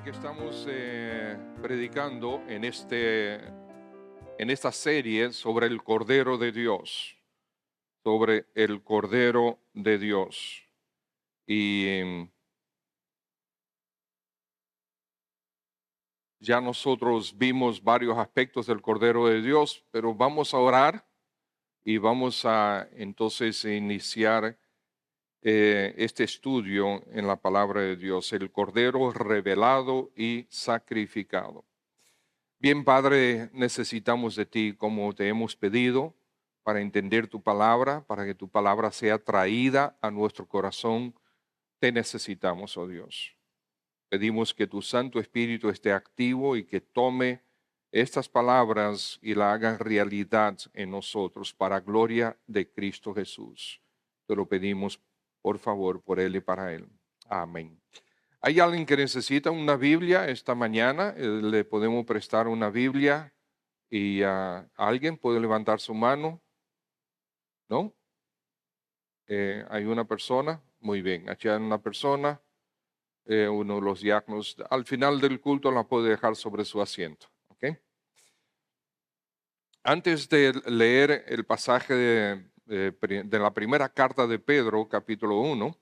que estamos predicando en esta serie sobre el Cordero de Dios, sobre el Cordero de Dios. Y ya nosotros vimos varios aspectos del Cordero de Dios, pero vamos a orar y vamos a entonces iniciar este estudio en la palabra de Dios, el Cordero revelado y sacrificado. Bien, Padre, necesitamos de ti como te hemos pedido para entender tu palabra, para que tu palabra sea traída a nuestro corazón. Te necesitamos, oh Dios. Pedimos que tu Santo Espíritu esté activo y que tome estas palabras y la haga realidad en nosotros para gloria de Cristo Jesús. Te lo pedimos, por favor, por Él y para Él. Amén. ¿Hay alguien que necesita una Biblia esta mañana? Le podemos prestar una Biblia y alguien puede levantar su mano. ¿No? Hay una persona. Muy bien, aquí hay una persona. Uno de los diáconos. Al final del culto la puede dejar sobre su asiento. ¿Ok? Antes de leer el pasaje de la primera carta de Pedro, capítulo 1,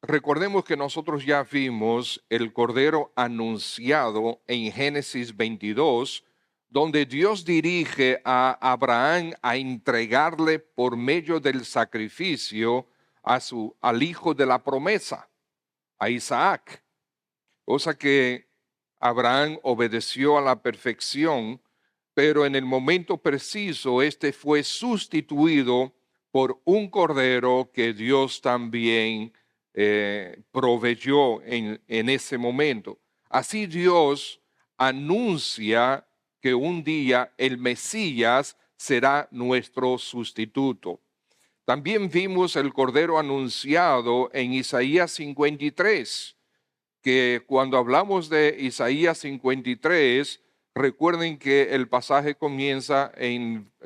recordemos que nosotros ya vimos el Cordero anunciado en Génesis 22, donde Dios dirige a Abraham a entregarle por medio del sacrificio al hijo de la promesa, a Isaac. Cosa que Abraham obedeció a la perfección, pero en el momento preciso este fue sustituido por un cordero que Dios también proveyó en ese momento. Así Dios anuncia que un día el Mesías será nuestro sustituto. También vimos el cordero anunciado en Isaías 53, que cuando hablamos de Isaías 53, recuerden que el pasaje comienza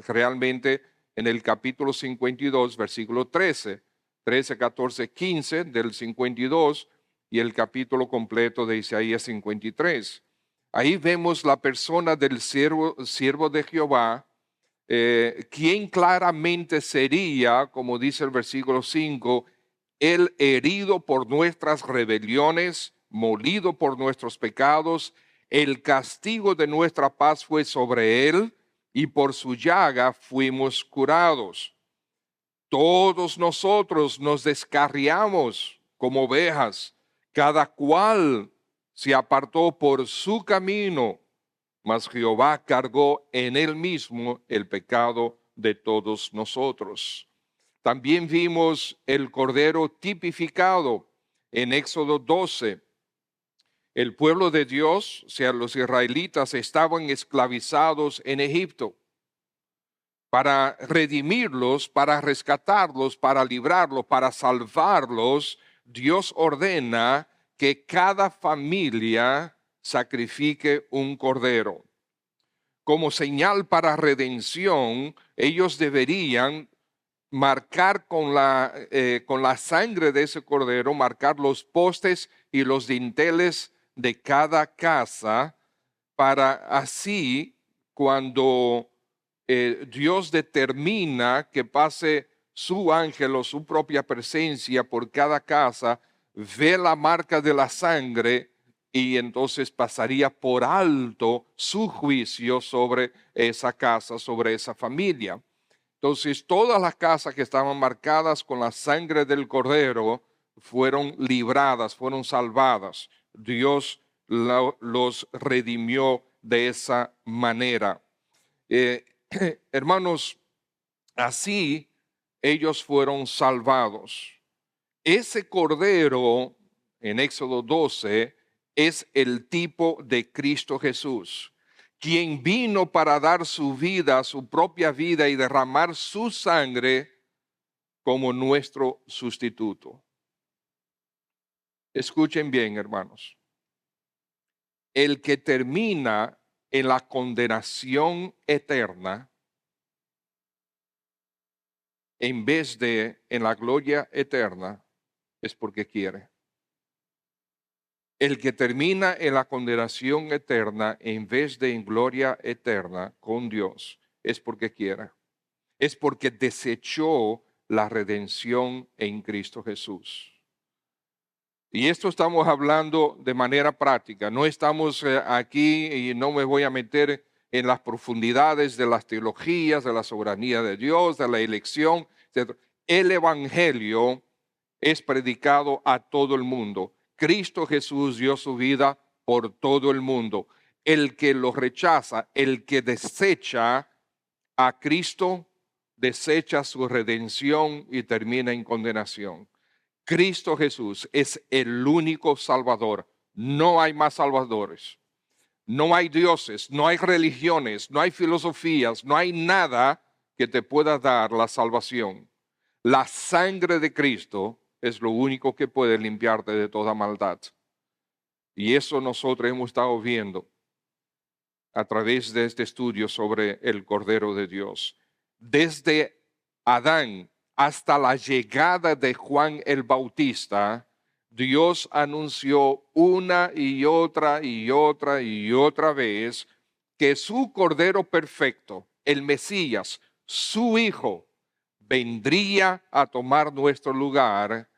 realmente en el capítulo 52, versículo 13, 14, 15 del 52 y el capítulo completo de Isaías 53. Ahí vemos la persona del siervo de Jehová, quien claramente sería, como dice el versículo 5, el herido por nuestras rebeliones, molido por nuestros pecados, el castigo de nuestra paz fue sobre él, y por su llaga fuimos curados. Todos nosotros nos descarriamos como ovejas, cada cual se apartó por su camino, mas Jehová cargó en él mismo el pecado de todos nosotros. También vimos el cordero tipificado en Éxodo 12. El pueblo de Dios, o sea, los israelitas, estaban esclavizados en Egipto. Para redimirlos, para rescatarlos, para librarlos, para salvarlos, Dios ordena que cada familia sacrifique un cordero. Como señal para redención, ellos deberían marcar con la sangre de ese cordero, marcar los postes y los dinteles de cada casa, para así cuando Dios determina que pase su ángel o su propia presencia por cada casa, ve la marca de la sangre y entonces pasaría por alto su juicio sobre esa casa, sobre esa familia. Entonces, todas las casas que estaban marcadas con la sangre del cordero fueron libradas, fueron salvadas. Dios los redimió de esa manera. Hermanos, así ellos fueron salvados. Ese cordero en Éxodo 12 es el tipo de Cristo Jesús, quien vino para dar su vida, su propia vida y derramar su sangre como nuestro sustituto. Escuchen bien, hermanos. El que termina en la condenación eterna en vez de en la gloria eterna es porque quiere. El que termina en la condenación eterna en vez de en gloria eterna con Dios es porque quiere. Es porque desechó la redención en Cristo Jesús. Y esto estamos hablando de manera práctica. No estamos aquí y no me voy a meter en las profundidades de las teologías, de la soberanía de Dios, de la elección, etc. El Evangelio es predicado a todo el mundo. Cristo Jesús dio su vida por todo el mundo. El que lo rechaza, el que desecha a Cristo, desecha su redención y termina en condenación. Cristo Jesús es el único Salvador. No hay más salvadores. No hay dioses, no hay religiones, no hay filosofías, no hay nada que te pueda dar la salvación. La sangre de Cristo es lo único que puede limpiarte de toda maldad. Y eso nosotros hemos estado viendo a través de este estudio sobre el Cordero de Dios. Desde Adán hasta la llegada de Juan el Bautista, Dios anunció una y otra y otra y otra vez que su Cordero perfecto, el Mesías, su Hijo, vendría a tomar nuestro lugar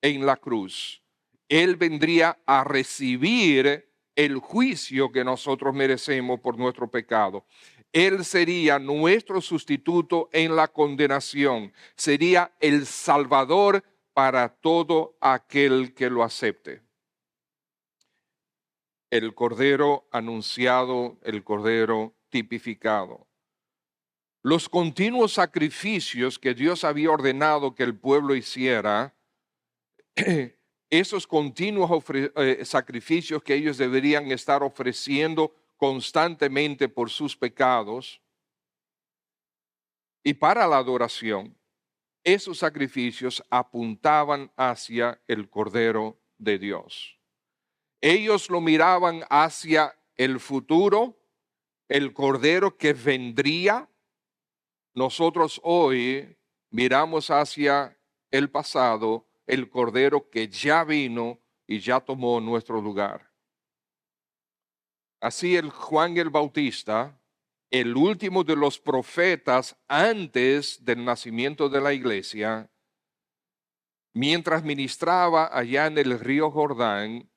en la cruz. Él vendría a recibir el juicio que nosotros merecemos por nuestro pecado. Él sería nuestro sustituto en la condenación. Sería el Salvador para todo aquel que lo acepte. El Cordero anunciado, el Cordero tipificado. Los continuos sacrificios que Dios había ordenado que el pueblo hiciera, esos continuos sacrificios que ellos deberían estar ofreciendo constantemente por sus pecados y para la adoración, esos sacrificios apuntaban hacia el Cordero de Dios. Ellos lo miraban hacia el futuro, el Cordero que vendría. Nosotros hoy miramos hacia el pasado, el Cordero que ya vino y ya tomó nuestro lugar. Así el Juan el Bautista, el último de los profetas antes del nacimiento de la iglesia, mientras ministraba allá en el río Jordán,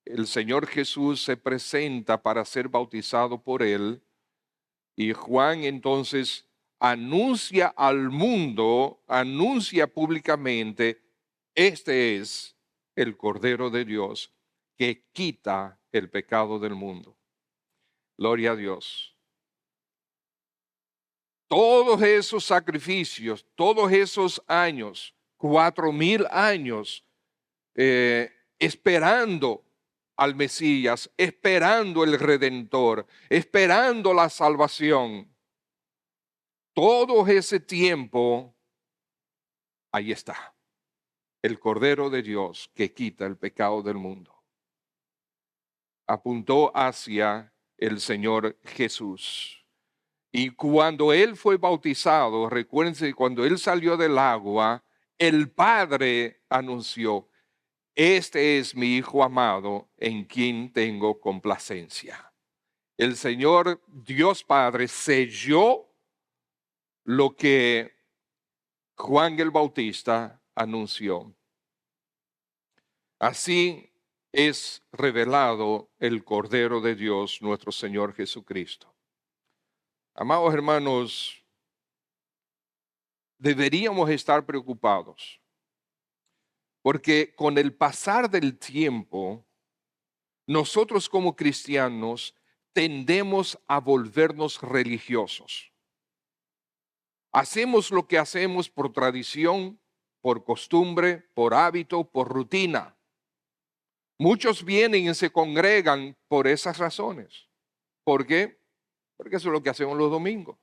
el Señor Jesús se presenta para ser bautizado por él y Juan entonces anuncia al mundo, anuncia públicamente, este es el Cordero de Dios que quita el pecado del mundo. Gloria a Dios. Todos esos sacrificios, todos esos años, 4,000 años, esperando al Mesías, esperando el Redentor, esperando la salvación. Todo ese tiempo, ahí está, el Cordero de Dios que quita el pecado del mundo. Apuntó hacia el Señor Jesús. Y cuando Él fue bautizado, recuérdense, cuando Él salió del agua, el Padre anunció, este es mi Hijo amado en quien tengo complacencia. El Señor Dios Padre selló lo que Juan el Bautista anunció. Así es revelado el Cordero de Dios, nuestro Señor Jesucristo. Amados hermanos, deberíamos estar preocupados porque con el pasar del tiempo, nosotros como cristianos tendemos a volvernos religiosos. Hacemos lo que hacemos por tradición, por costumbre, por hábito, por rutina. Muchos vienen y se congregan por esas razones. ¿Por qué? Porque eso es lo que hacemos los domingos.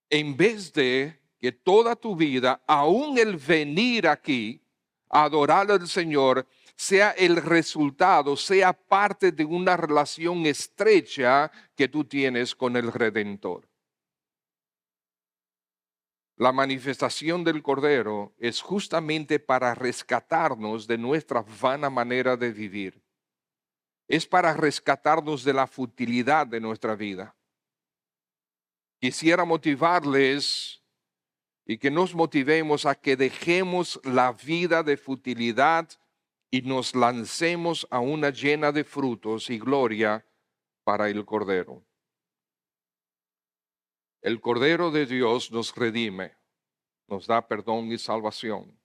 En vez de que toda tu vida, aún el venir aquí a adorar al Señor, sea el resultado, sea parte de una relación estrecha que tú tienes con el Redentor. La manifestación del Cordero es justamente para rescatarnos de nuestra vana manera de vivir. Es para rescatarnos de la futilidad de nuestra vida. Quisiera motivarles y que nos motivemos a que dejemos la vida de futilidad y nos lancemos a una llena de frutos y gloria para el Cordero. El Cordero de Dios nos redime, nos da perdón y salvación.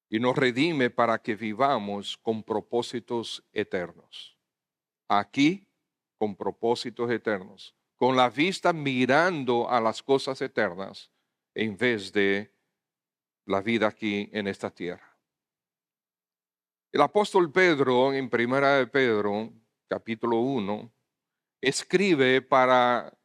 Y nos redime para que vivamos con propósitos eternos. Aquí, con propósitos eternos. Con la vista mirando a las cosas eternas en vez de la vida aquí en esta tierra. El apóstol Pedro, en Primera de Pedro, capítulo 1, escribe para,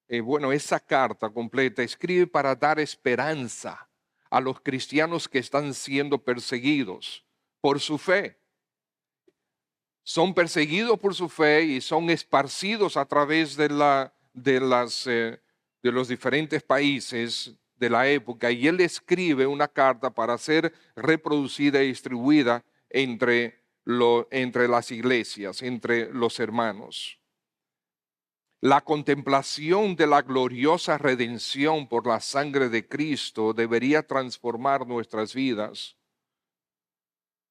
esa carta completa, escribe para dar esperanza a los cristianos que están siendo perseguidos por su fe. Son perseguidos por su fe y son esparcidos a través de los diferentes países de la época. Y él escribe una carta para ser reproducida y distribuida entre las iglesias, entre los hermanos. La contemplación de la gloriosa redención por la sangre de Cristo debería transformar nuestras vidas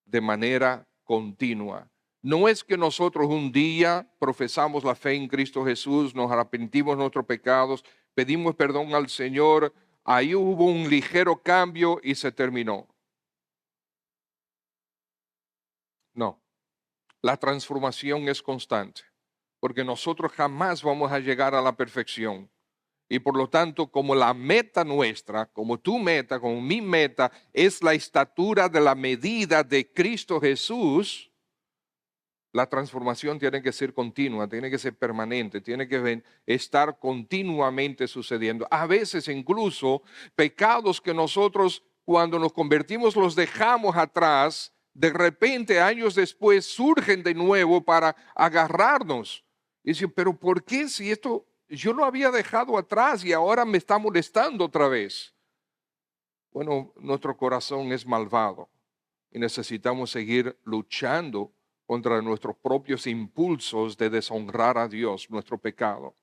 de manera continua. No es que nosotros un día profesamos la fe en Cristo Jesús, nos arrepentimos de nuestros pecados, pedimos perdón al Señor, ahí hubo un ligero cambio y se terminó. No, la transformación es constante, porque nosotros jamás vamos a llegar a la perfección. Y por lo tanto, como la meta nuestra, como tu meta, como mi meta, es la estatura de la medida de Cristo Jesús, la transformación tiene que ser continua, tiene que ser permanente, tiene que estar continuamente sucediendo. A veces incluso pecados que nosotros cuando nos convertimos los dejamos atrás, de repente años después surgen de nuevo para agarrarnos. Y decir, pero ¿por qué si esto yo lo había dejado atrás y ahora me está molestando otra vez? Bueno, nuestro corazón es malvado y necesitamos seguir luchando contra nuestros propios impulsos de deshonrar a Dios, nuestro pecado.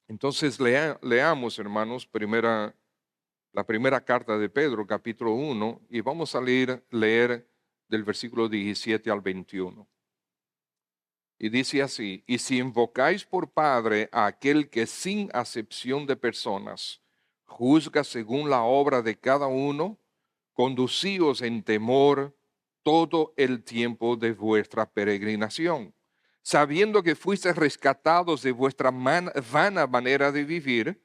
Entonces leamos, hermanos, la primera carta de Pedro, capítulo 1, y vamos a leer del versículo 17 al 21. Y dice así, y si invocáis por Padre a aquel que sin acepción de personas juzga según la obra de cada uno, conducíos en temor todo el tiempo de vuestra peregrinación, sabiendo que fuisteis rescatados de vuestra vana manera de vivir,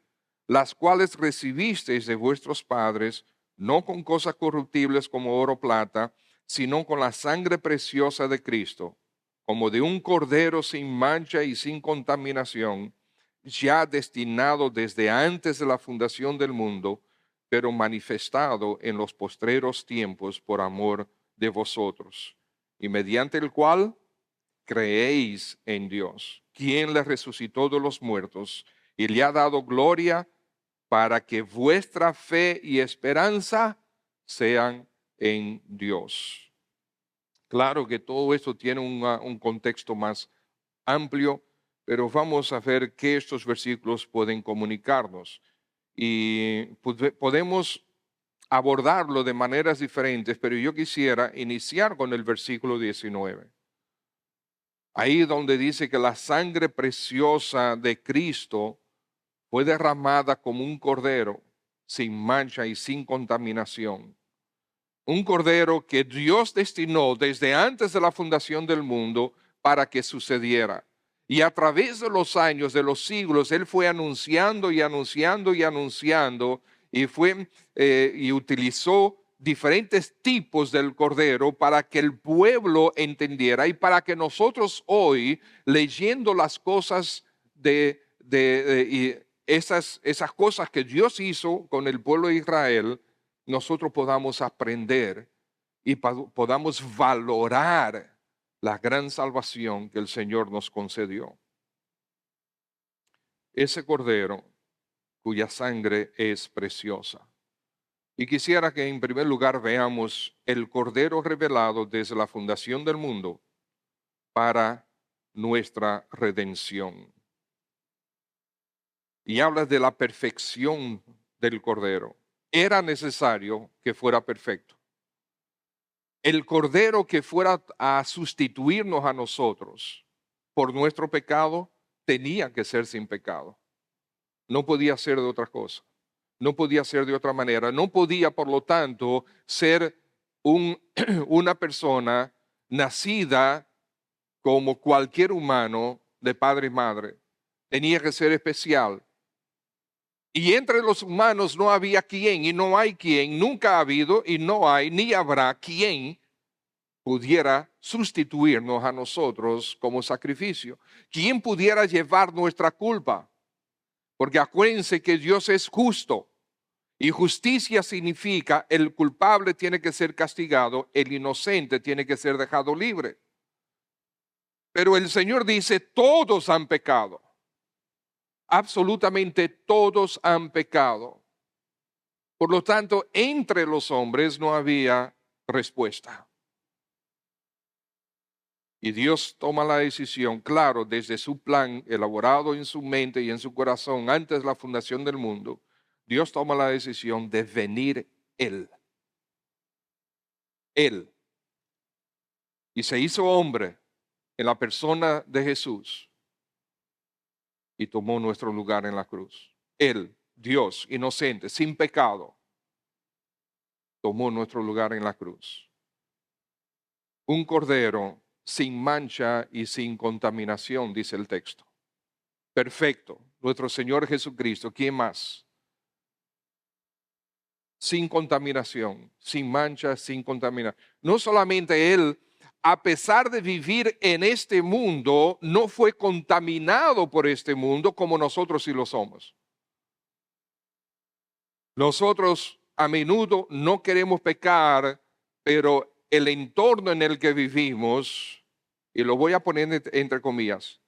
las cuales recibisteis de vuestros padres, no con cosas corruptibles como oro o plata, sino con la sangre preciosa de Cristo, como de un cordero sin mancha y sin contaminación, ya destinado desde antes de la fundación del mundo, pero manifestado en los postreros tiempos por amor de vosotros, y mediante el cual creéis en Dios, quien le resucitó de los muertos y le ha dado gloria para que vuestra fe y esperanza sean en Dios. Claro que todo esto tiene un contexto más amplio, pero vamos a ver qué estos versículos pueden comunicarnos. Y podemos abordarlo de maneras diferentes, pero yo quisiera iniciar con el versículo 19. Ahí donde dice que la sangre preciosa de Cristo fue derramada como un cordero sin mancha y sin contaminación. Un cordero que Dios destinó desde antes de la fundación del mundo para que sucediera. Y a través de los años, de los siglos, Él fue anunciando y anunciando y anunciando y utilizó diferentes tipos del cordero para que el pueblo entendiera y para que nosotros hoy, leyendo las cosas y esas cosas que Dios hizo con el pueblo de Israel, nosotros podamos aprender y podamos valorar la gran salvación que el Señor nos concedió. ese cordero cuya sangre es preciosa. Y quisiera que en primer lugar veamos el cordero revelado desde la fundación del mundo para nuestra redención. Y habla de la perfección del cordero. Era necesario que fuera perfecto. El cordero que fuera a sustituirnos a nosotros por nuestro pecado tenía que ser sin pecado. No podía ser de otra cosa. No podía ser de otra manera. No podía, por lo tanto, ser una persona nacida como cualquier humano de padre y madre. Tenía que ser especial. Y entre los humanos no había quien, y no hay quien, nunca ha habido y no hay ni habrá quien pudiera sustituirnos a nosotros como sacrificio. ¿Quién pudiera llevar nuestra culpa? Porque acuérdense que Dios es justo. Y justicia significa el culpable tiene que ser castigado, el inocente tiene que ser dejado libre. Pero el Señor dice, todos han pecado. Absolutamente todos han pecado. Por lo tanto, entre los hombres no había respuesta. Y Dios toma la decisión, claro, desde su plan elaborado en su mente y en su corazón antes de la fundación del mundo. Dios toma la decisión de venir Él. Él. Y se hizo hombre en la persona de Jesús y tomó nuestro lugar en la cruz. Él, Dios, inocente, sin pecado, tomó nuestro lugar en la cruz. Un cordero sin mancha y sin contaminación, dice el texto. Perfecto, nuestro Señor Jesucristo, ¿quién más? Sin contaminación, sin mancha, sin contaminación. No solamente Él, a pesar de vivir en este mundo, no fue contaminado por este mundo como nosotros sí lo somos. Nosotros a menudo no queremos pecar, pero el entorno en el que vivimos, y lo voy a poner entre comillas,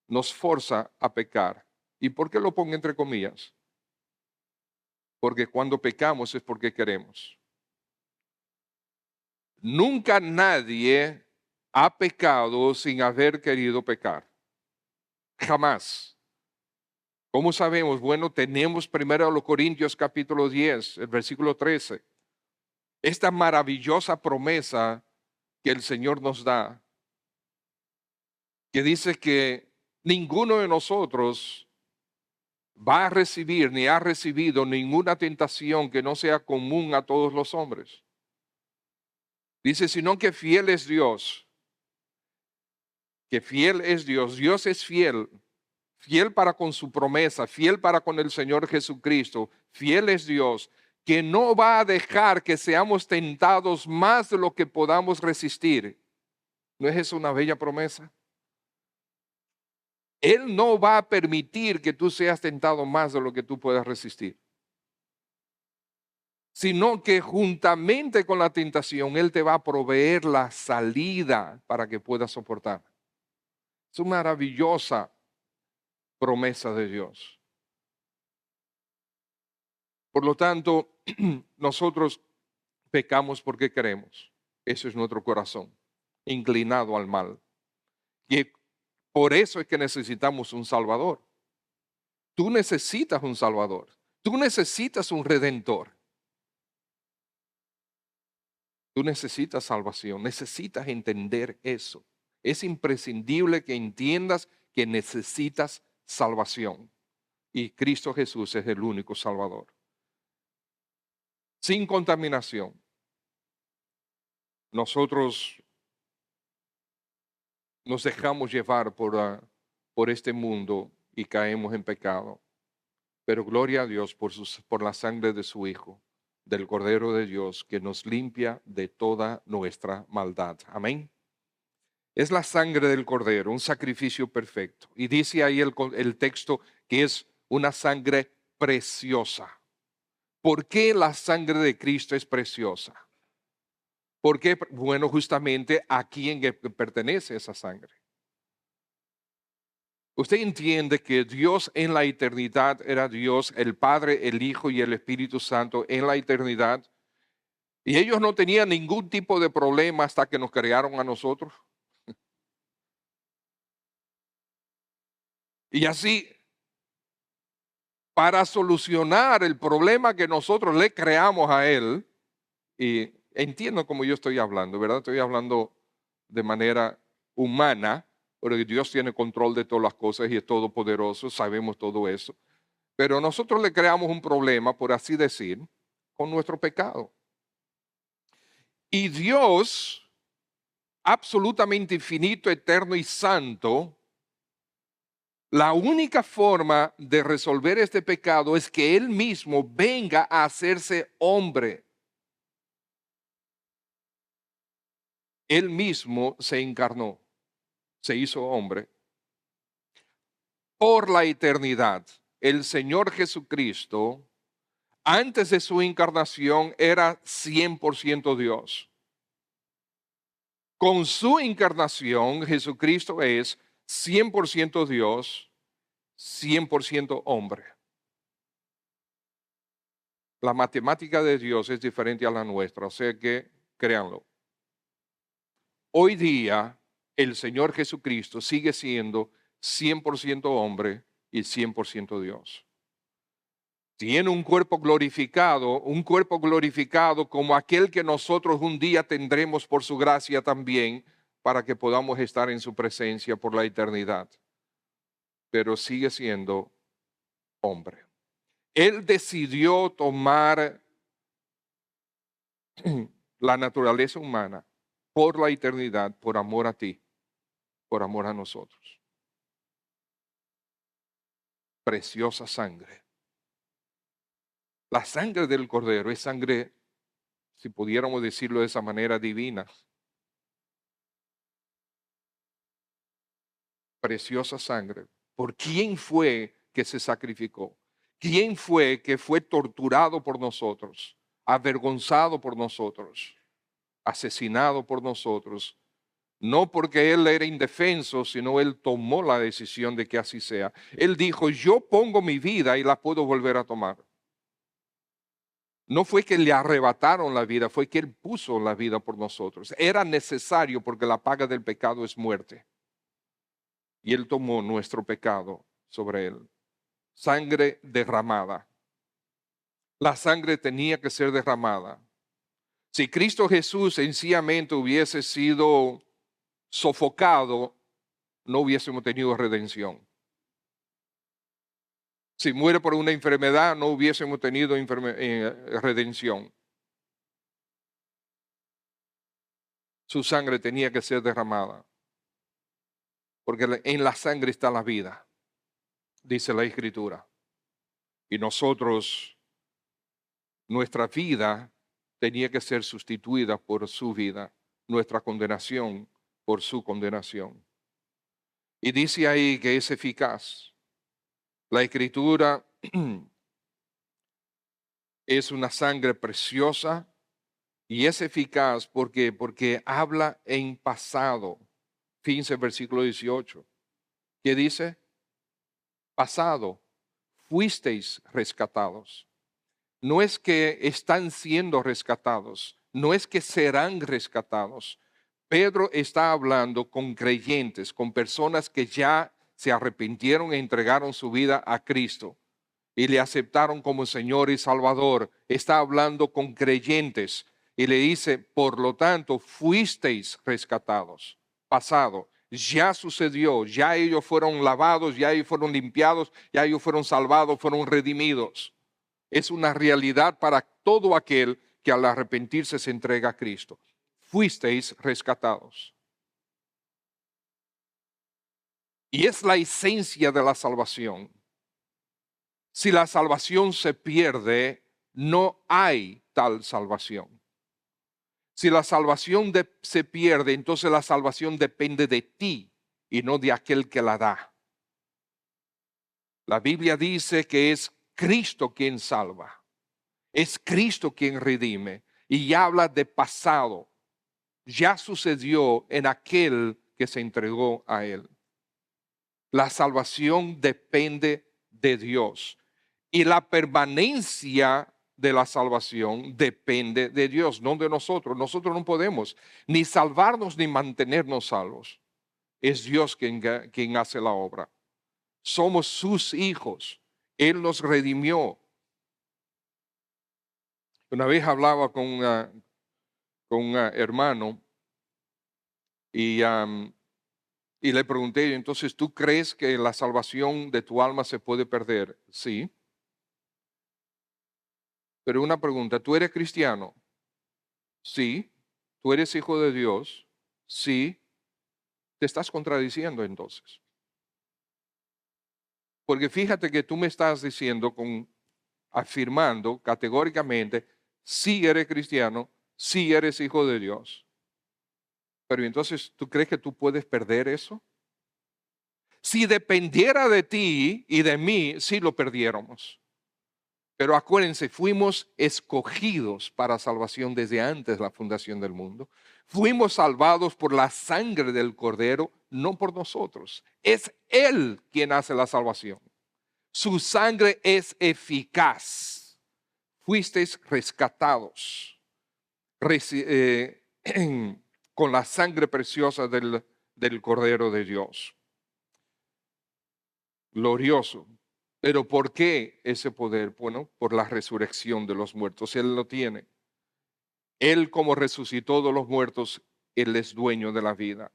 nos forza a pecar. ¿Y por qué lo pongo entre comillas? Porque cuando pecamos es porque queremos. Nunca nadie ha pecado sin haber querido pecar. Jamás. ¿Cómo sabemos? Bueno, tenemos primero a los Corintios capítulo 10, el versículo 13. Esta maravillosa promesa que el Señor nos da, que dice que ninguno de nosotros va a recibir ni ha recibido ninguna tentación que no sea común a todos los hombres. Dice, sino que fiel es Dios, que fiel es Dios, Dios es fiel, fiel para con su promesa, fiel para con el Señor Jesucristo, fiel es Dios, que no va a dejar que seamos tentados más de lo que podamos resistir. ¿No es eso una bella promesa? Él no va a permitir que tú seas tentado más de lo que tú puedas resistir, sino que juntamente con la tentación, Él te va a proveer la salida para que puedas soportar. Es una maravillosa promesa de Dios. Por lo tanto, nosotros pecamos porque queremos. Eso es nuestro corazón, inclinado al mal. Y por eso es que necesitamos un Salvador. Tú necesitas un Salvador. Tú necesitas un Redentor. Tú necesitas salvación. Necesitas entender eso. Es imprescindible que entiendas que necesitas salvación. Y Cristo Jesús es el único Salvador. Sin contaminación. Nosotros nos dejamos llevar por este mundo y caemos en pecado. Pero gloria a Dios por la sangre de su Hijo, del Cordero de Dios, que nos limpia de toda nuestra maldad. Amén. Es la sangre del Cordero, un sacrificio perfecto. Y dice ahí el texto que es una sangre preciosa. ¿Por qué la sangre de Cristo es preciosa? Porque, bueno, justamente a quién pertenece esa sangre. Usted entiende que Dios en la eternidad era Dios, el Padre, el Hijo y el Espíritu Santo en la eternidad. Y ellos no tenían ningún tipo de problema hasta que nos crearon a nosotros. Y así, para solucionar el problema que nosotros le creamos a Él, y entiendo cómo yo estoy hablando, ¿verdad? Estoy hablando de manera humana, porque Dios tiene control de todas las cosas y es todopoderoso, sabemos todo eso. Pero nosotros le creamos un problema, por así decir, con nuestro pecado. Y Dios, absolutamente infinito, eterno y santo, la única forma de resolver este pecado es que Él mismo venga a hacerse hombre. Él mismo se encarnó, se hizo hombre por la eternidad. El Señor Jesucristo, antes de su encarnación, era 100% Dios. Con su encarnación, Jesucristo es 100% Dios, 100% hombre. La matemática de Dios es diferente a la nuestra, o sea que créanlo. Hoy día, el Señor Jesucristo sigue siendo 100% hombre y 100% Dios. Tiene un cuerpo glorificado como aquel que nosotros un día tendremos por su gracia también, para que podamos estar en su presencia por la eternidad. Pero sigue siendo hombre. Él decidió tomar la naturaleza humana por la eternidad, por amor a ti, por amor a nosotros. Preciosa sangre. La sangre del Cordero es sangre, si pudiéramos decirlo de esa manera, divina. Preciosa sangre. ¿Por quién fue que se sacrificó? ¿Quién fue que fue torturado por nosotros, avergonzado por nosotros, asesinado por nosotros? No porque él era indefenso, sino él tomó la decisión de que así sea. Él dijo, yo pongo mi vida y la puedo volver a tomar. No fue que le arrebataron la vida, fue que Él puso la vida por nosotros. Era necesario porque la paga del pecado es muerte. Y Él tomó nuestro pecado sobre Él. Sangre derramada. La sangre tenía que ser derramada. Si Cristo Jesús sencillamente hubiese sido sofocado, no hubiésemos tenido redención. Si muere por una enfermedad, no hubiésemos tenido redención. Su sangre tenía que ser derramada, porque en la sangre está la vida, dice la Escritura. Y nosotros, nuestra vida tenía que ser sustituida por su vida, nuestra condenación por su condenación. Y dice ahí que es eficaz. La Escritura es una sangre preciosa y es eficaz porque habla en pasado. Fíjense el versículo 18. ¿Qué dice? Pasado, fuisteis rescatados. No es que están siendo rescatados, no es que serán rescatados. Pedro está hablando con creyentes, con personas que ya se arrepintieron e entregaron su vida a Cristo y le aceptaron como Señor y Salvador. Está hablando con creyentes y le dice, por lo tanto, fuisteis rescatados. Pasado, ya sucedió, ya ellos fueron lavados, ya ellos fueron limpiados, ya ellos fueron salvados, fueron redimidos. Es una realidad para todo aquel que al arrepentirse se entrega a Cristo. Fuisteis rescatados. Y es la esencia de la salvación. Si la salvación se pierde, no hay tal salvación. Si la salvación se pierde, entonces la salvación depende de ti y no de aquel que la da. La Biblia dice que es Cristo quien salva. Es Cristo quien redime. Y ya habla de pasado. Ya sucedió en aquel que se entregó a Él. La salvación depende de Dios. Y la permanencia de la salvación depende de Dios, no de nosotros. Nosotros no podemos ni salvarnos ni mantenernos salvos. Es Dios quien hace la obra. Somos sus hijos. Él nos redimió. Una vez hablaba con un hermano y le pregunté, entonces, ¿tú crees que la salvación de tu alma se puede perder? Sí. Pero una pregunta, ¿tú eres cristiano? Sí. ¿Tú eres hijo de Dios? Sí. Te estás contradiciendo entonces. Porque fíjate que tú me estás diciendo, afirmando categóricamente, sí eres cristiano, sí eres hijo de Dios. Pero entonces, ¿tú crees que tú puedes perder eso? Si dependiera de ti y de mí, sí lo perdiéramos. Pero acuérdense, fuimos escogidos para salvación desde antes de la fundación del mundo. Fuimos salvados por la sangre del Cordero, no por nosotros. Es Él quien hace la salvación. Su sangre es eficaz. Fuisteis rescatados con la sangre preciosa del Cordero de Dios. Glorioso. Pero ¿por qué ese poder? Bueno, por la resurrección de los muertos. Él lo tiene. Él, como resucitó de los muertos, Él es dueño de la vida.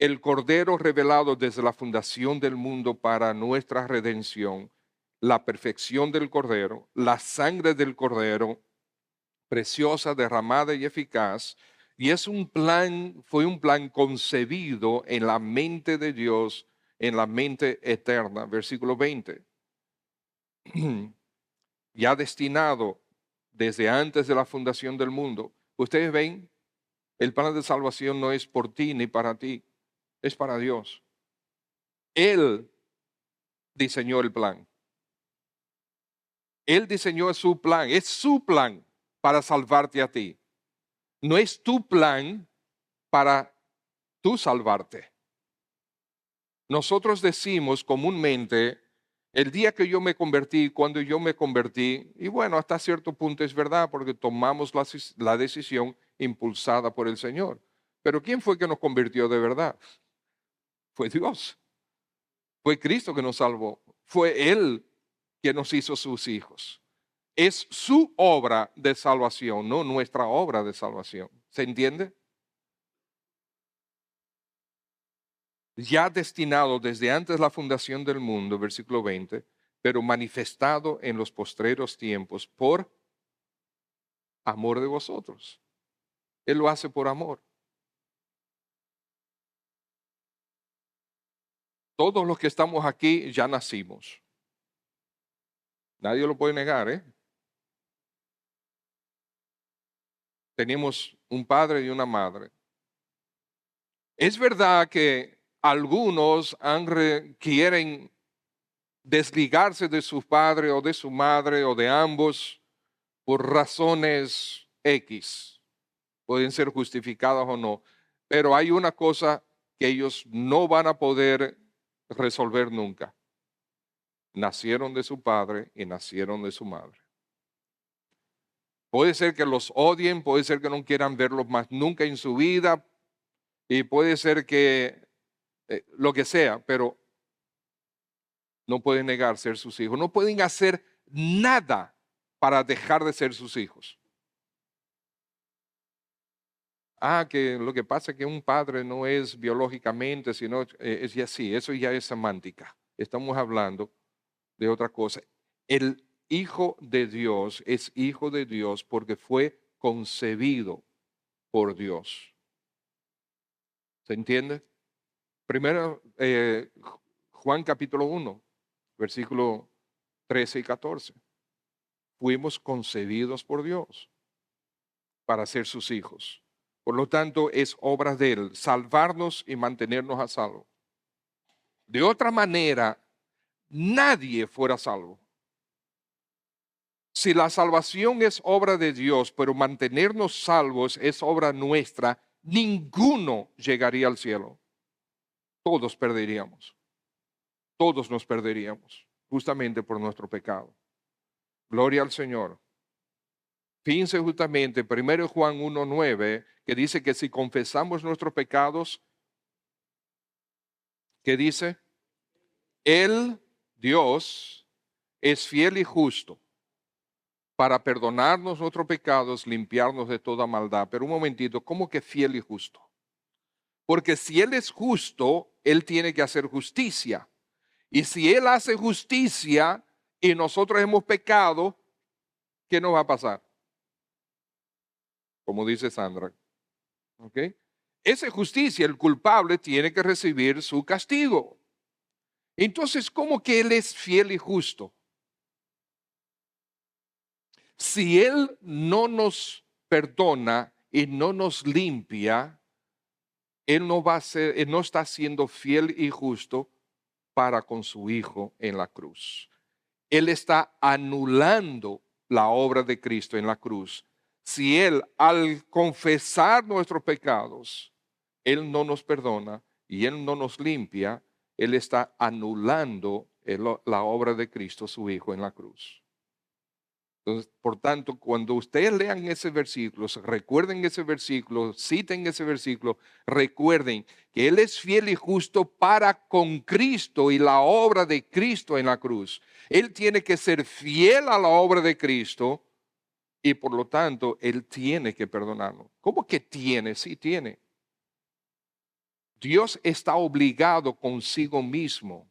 El Cordero revelado desde la fundación del mundo para nuestra redención, la perfección del Cordero, la sangre del Cordero, preciosa, derramada y eficaz, y fue un plan concebido en la mente de Dios, en la mente eterna. Versículo 20. Ya destinado desde antes de la fundación del mundo. Ustedes ven, el plan de salvación no es por ti ni para ti, es para Dios. Él diseñó el plan. Él diseñó su plan, es su plan para salvarte a ti. No es tu plan para tú salvarte. Nosotros decimos comúnmente, el día que yo me convertí, cuando yo me convertí, y bueno, hasta cierto punto es verdad, porque tomamos la decisión impulsada por el Señor. Pero ¿quién fue que nos convirtió de verdad? Fue Dios. Fue Cristo que nos salvó. Fue Él que nos hizo sus hijos. Es su obra de salvación, no nuestra obra de salvación. ¿Se entiende? Ya destinado desde antes la fundación del mundo, versículo 20, pero manifestado en los postreros tiempos por amor de vosotros. Él lo hace por amor. Todos los que estamos aquí ya nacimos. Nadie lo puede negar, ¿eh? Tenemos un padre y una madre. Es verdad que algunos quieren desligarse de su padre o de su madre o de ambos por razones X. Pueden ser justificadas o no. Pero hay una cosa que ellos no van a poder resolver nunca. Nacieron de su padre y nacieron de su madre. Puede ser que los odien, puede ser que no quieran verlos más nunca en su vida y puede ser que lo que sea, pero no pueden negar ser sus hijos. No pueden hacer nada para dejar de ser sus hijos. Que lo que pasa es que un padre no es biológicamente, sino es ya sí, eso ya es semántica. Estamos hablando de otra cosa. El Hijo de Dios es hijo de Dios porque fue concebido por Dios. ¿Se entiende? Primero, Juan capítulo 1, versículo 13 y 14. Fuimos concebidos por Dios para ser sus hijos. Por lo tanto, es obra de Él salvarnos y mantenernos a salvo. De otra manera, nadie fuera salvo. Si la salvación es obra de Dios, pero mantenernos salvos es obra nuestra, ninguno llegaría al cielo. Todos perderíamos. todos nos perderíamos, justamente por nuestro pecado. Gloria al Señor. Fíjense justamente 1 Juan 1:9, que dice que si confesamos nuestros pecados, ¿qué dice? Él, Dios, es fiel y justo para perdonarnos nuestros pecados, limpiarnos de toda maldad. Pero un momentito, ¿cómo que fiel y justo? Porque si Él es justo, Él tiene que hacer justicia. Y si Él hace justicia y nosotros hemos pecado, ¿qué nos va a pasar? Como dice Sandra. ¿Ok? Esa justicia, el culpable tiene que recibir su castigo. Entonces, ¿cómo que Él es fiel y justo? Si Él no nos perdona y no nos limpia, Él no está siendo fiel y justo para con su Hijo en la cruz. Él está anulando la obra de Cristo en la cruz. Si Él, al confesar nuestros pecados, Él no nos perdona y Él no nos limpia, Él está anulando la obra de Cristo, su Hijo, en la cruz. Entonces, por tanto, cuando ustedes lean ese versículo, recuerden ese versículo, citen ese versículo, recuerden que Él es fiel y justo para con Cristo y la obra de Cristo en la cruz. Él tiene que ser fiel a la obra de Cristo y por lo tanto Él tiene que perdonarnos. ¿Cómo que tiene? Sí, tiene. Dios está obligado consigo mismo.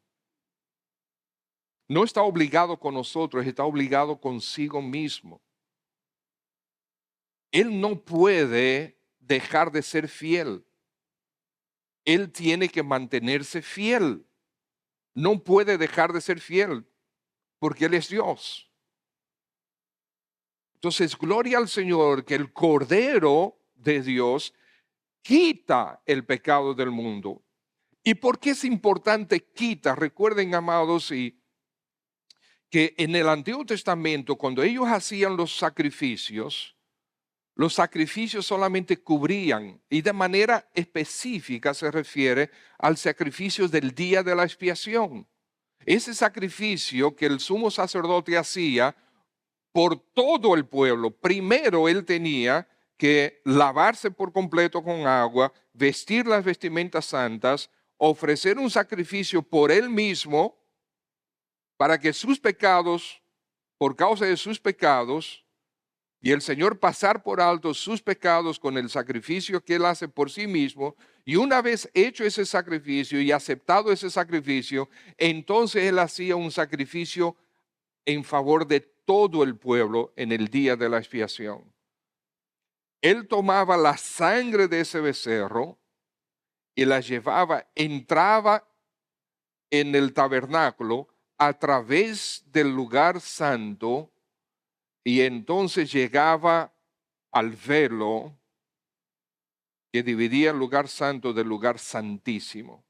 No está obligado con nosotros, está obligado consigo mismo. Él no puede dejar de ser fiel. Él tiene que mantenerse fiel. No puede dejar de ser fiel porque Él es Dios. Entonces, gloria al Señor que el Cordero de Dios quita el pecado del mundo. ¿Y por qué es importante quita? Recuerden, amados, que en el Antiguo Testamento, cuando ellos hacían los sacrificios solamente cubrían, y de manera específica se refiere al sacrificio del día de la expiación. Ese sacrificio que el sumo sacerdote hacía por todo el pueblo, primero él tenía que lavarse por completo con agua, vestir las vestimentas santas, ofrecer un sacrificio por él mismo para que sus pecados, por causa de sus pecados, y el Señor pasar por alto sus pecados con el sacrificio que Él hace por sí mismo. Y una vez hecho ese sacrificio y aceptado ese sacrificio, entonces Él hacía un sacrificio en favor de todo el pueblo en el día de la expiación. Él tomaba la sangre de ese becerro y la llevaba, entraba en el tabernáculo a través del lugar santo. Y entonces llegaba al velo que dividía el lugar santo del lugar santísimo.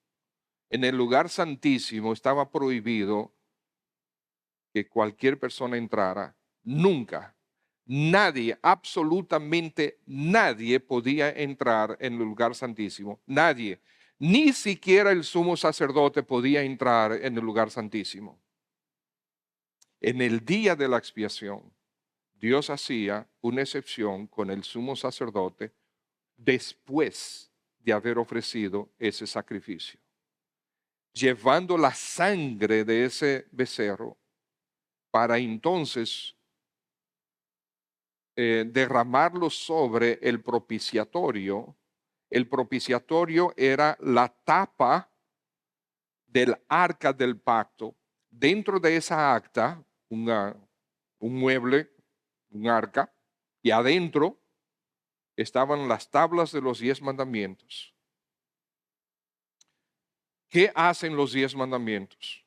En el lugar santísimo estaba prohibido que cualquier persona entrara. Nunca. Nadie, absolutamente nadie podía entrar en el lugar santísimo. Nadie. Ni siquiera el sumo sacerdote podía entrar en el lugar santísimo. En el día de la expiación, Dios hacía una excepción con el sumo sacerdote después de haber ofrecido ese sacrificio, llevando la sangre de ese becerro para entonces derramarlo sobre el propiciatorio. El propiciatorio era la tapa del arca del pacto. Dentro de esa acta, un mueble, un arca, y adentro estaban las tablas de los 10 mandamientos. ¿Qué hacen los 10 mandamientos?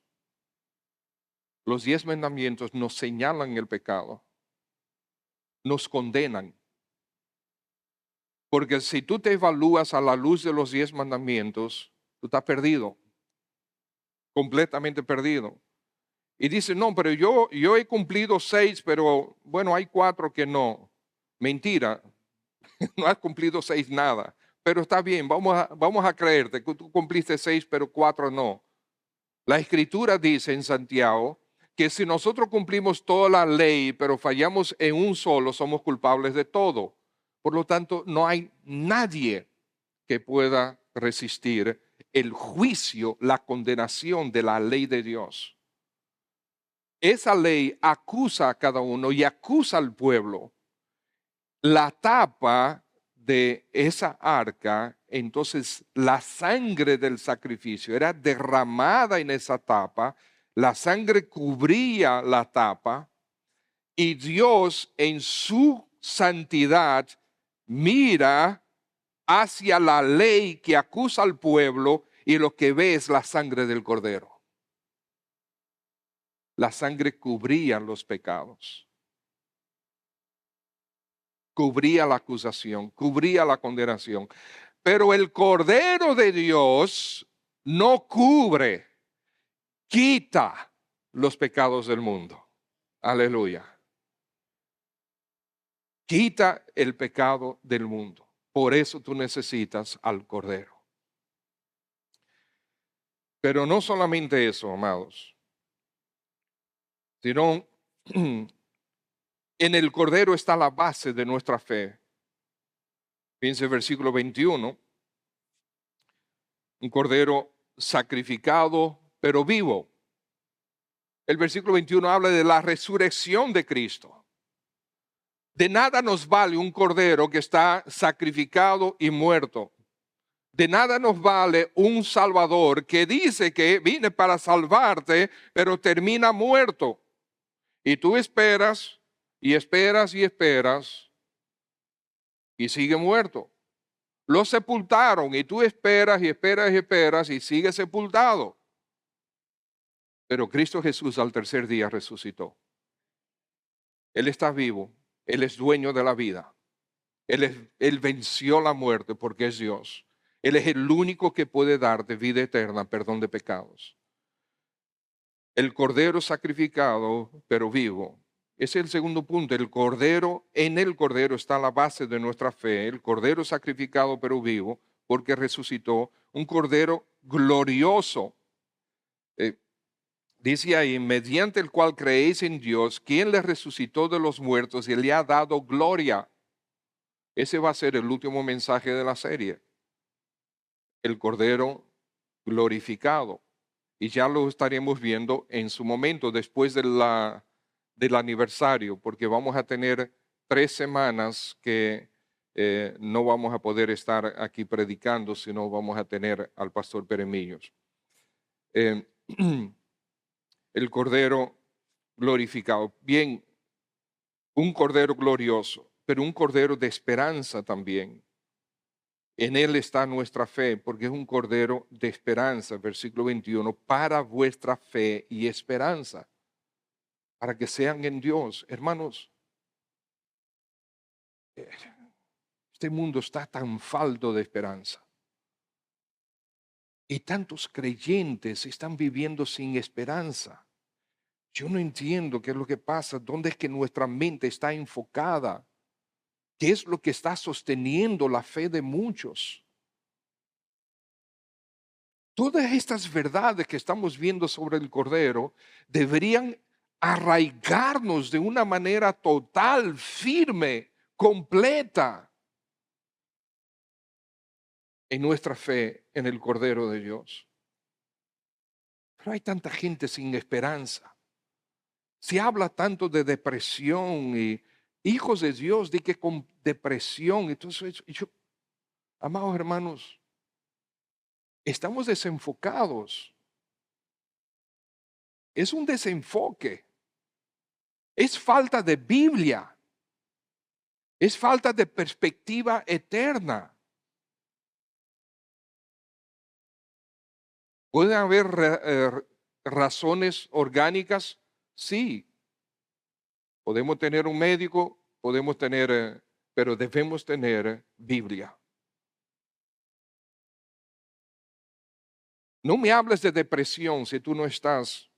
Los 10 mandamientos nos señalan el pecado, nos condenan. Porque si tú te evalúas a la luz de los 10 mandamientos, tú estás perdido, completamente perdido. Y dice, no, pero yo he cumplido 6, pero bueno, hay 4 que no. Mentira, no has cumplido 6 nada. Pero está bien, vamos a creerte que tú cumpliste 6, pero 4 no. La Escritura dice en Santiago que si nosotros cumplimos toda la ley, pero fallamos en un solo, somos culpables de todo. Por lo tanto, no hay nadie que pueda resistir el juicio, la condenación de la ley de Dios. Esa ley acusa a cada uno y acusa al pueblo. La tapa de esa arca, entonces la sangre del sacrificio era derramada en esa tapa, la sangre cubría la tapa y Dios en su santidad mira hacia la ley que acusa al pueblo y lo que ve es la sangre del cordero. La sangre cubría los pecados, cubría la acusación, cubría la condenación. Pero el Cordero de Dios no cubre, quita los pecados del mundo. Aleluya. Quita el pecado del mundo. Por eso tú necesitas al Cordero. Pero no solamente eso, amados, sino en el Cordero está la base de nuestra fe. Fíjense el versículo 21, un Cordero sacrificado pero vivo. El versículo 21 habla de la resurrección de Cristo. De nada nos vale un cordero que está sacrificado y muerto. De nada nos vale un Salvador que dice que vine para salvarte, pero termina muerto. Y tú esperas y esperas y esperas y sigue muerto. Lo sepultaron y tú esperas y esperas y esperas y sigue sepultado. Pero Cristo Jesús al tercer día resucitó. Él está vivo. Él es dueño de la vida. Él venció la muerte porque es Dios. Él es el único que puede darte vida eterna, perdón de pecados. El cordero sacrificado, pero vivo. Ese es el segundo punto. El cordero, en el cordero está la base de nuestra fe. El cordero sacrificado, pero vivo, porque resucitó. Un cordero glorioso. Dice ahí, mediante el cual creéis en Dios, quien le resucitó de los muertos y le ha dado gloria. Ese va a ser el último mensaje de la serie. El Cordero glorificado. Y ya lo estaremos viendo en su momento, después del aniversario, porque vamos a tener 3 semanas que no vamos a poder estar aquí predicando, sino vamos a tener al pastor Peremillos. El Cordero glorificado. Bien, un Cordero glorioso, pero un Cordero de esperanza también. En Él está nuestra fe, porque es un Cordero de esperanza, versículo 21, para vuestra fe y esperanza, para que sean en Dios. Hermanos, este mundo está tan falto de esperanza. Y tantos creyentes están viviendo sin esperanza. Yo no entiendo qué es lo que pasa, dónde es que nuestra mente está enfocada, qué es lo que está sosteniendo la fe de muchos. Todas estas verdades que estamos viendo sobre el Cordero deberían arraigarnos de una manera total, firme, completa en nuestra fe en el Cordero de Dios. Pero hay tanta gente sin esperanza. Se habla tanto de depresión y hijos de Dios de que con depresión. Entonces, amados hermanos, estamos desenfocados. Es un desenfoque. Es falta de Biblia. Es falta de perspectiva eterna. ¿Pueden haber razones orgánicas? Sí. Podemos tener un médico, podemos tener, pero debemos tener Biblia. No me hables de depresión si tú no estás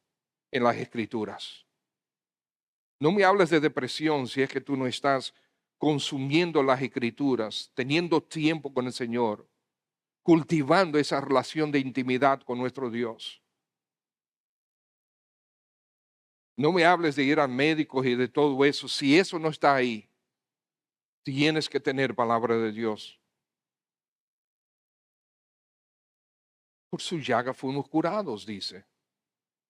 en las Escrituras. No me hables de depresión si es que tú no estás consumiendo las Escrituras, teniendo tiempo con el Señor, cultivando esa relación de intimidad con nuestro Dios. No me hables de ir a médicos y de todo eso. Si eso no está ahí, tienes que tener palabra de Dios. Por su llaga fuimos curados, dice.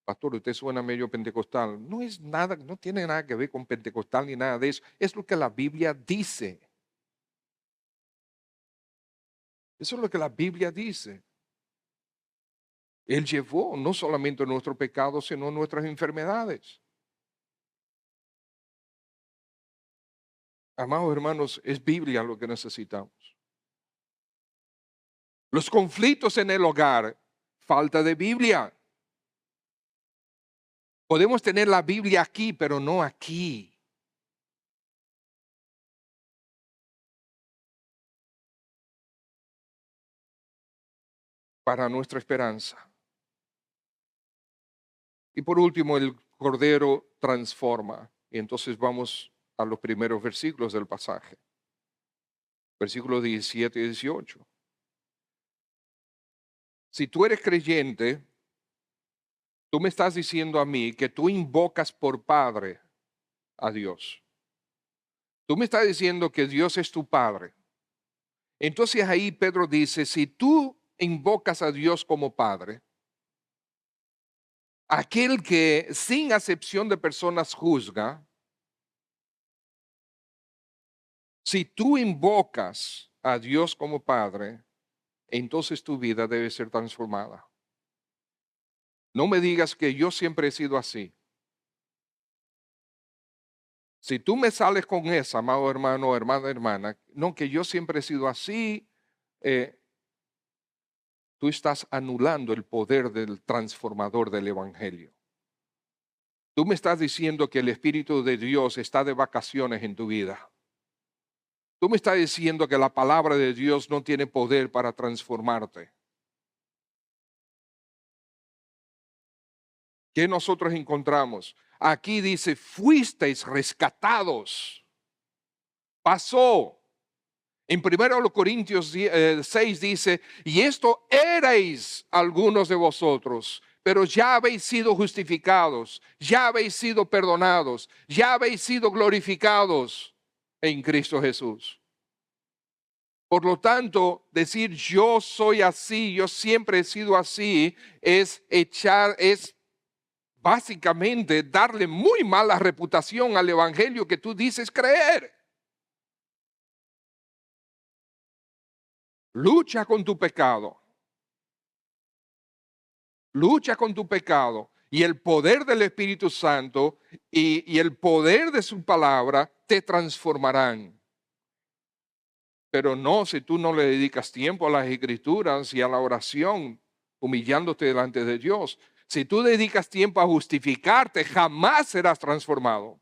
Pastor, usted suena medio pentecostal. No es nada, no tiene nada que ver con pentecostal ni nada de eso. Es lo que la Biblia dice. Eso es lo que la Biblia dice. Él llevó no solamente nuestros pecados, sino nuestras enfermedades. Amados hermanos, es Biblia lo que necesitamos. Los conflictos en el hogar, falta de Biblia. Podemos tener la Biblia aquí, pero no aquí. Para nuestra esperanza. Y por último, el Cordero transforma. Y entonces vamos a los primeros versículos del pasaje. Versículos 17 y 18. Si tú eres creyente, tú me estás diciendo a mí que tú invocas por Padre a Dios. Tú me estás diciendo que Dios es tu Padre. Entonces ahí Pedro dice, si tú invocas a Dios como Padre, aquel que sin acepción de personas juzga, si tú invocas a Dios como Padre, entonces tu vida debe ser transformada. No me digas que yo siempre he sido así. Si tú me sales con esa, amado hermano, hermana, hermana, no, que yo siempre he sido así, tú estás anulando el poder del transformador del Evangelio. Tú me estás diciendo que el Espíritu de Dios está de vacaciones en tu vida. Tú me estás diciendo que la palabra de Dios no tiene poder para transformarte. ¿Qué nosotros encontramos? Aquí dice, fuisteis rescatados. Pasó. En 1 Corintios 6 dice, y esto erais algunos de vosotros, pero ya habéis sido justificados, ya habéis sido perdonados, ya habéis sido glorificados en Cristo Jesús. Por lo tanto, decir yo soy así, yo siempre he sido así, es básicamente darle muy mala reputación al evangelio que tú dices creer. Lucha con tu pecado. Lucha con tu pecado y el poder del Espíritu Santo y el poder de su palabra te transformarán. Pero no si tú no le dedicas tiempo a las escrituras y a la oración, humillándote delante de Dios. Si tú dedicas tiempo a justificarte, jamás serás transformado.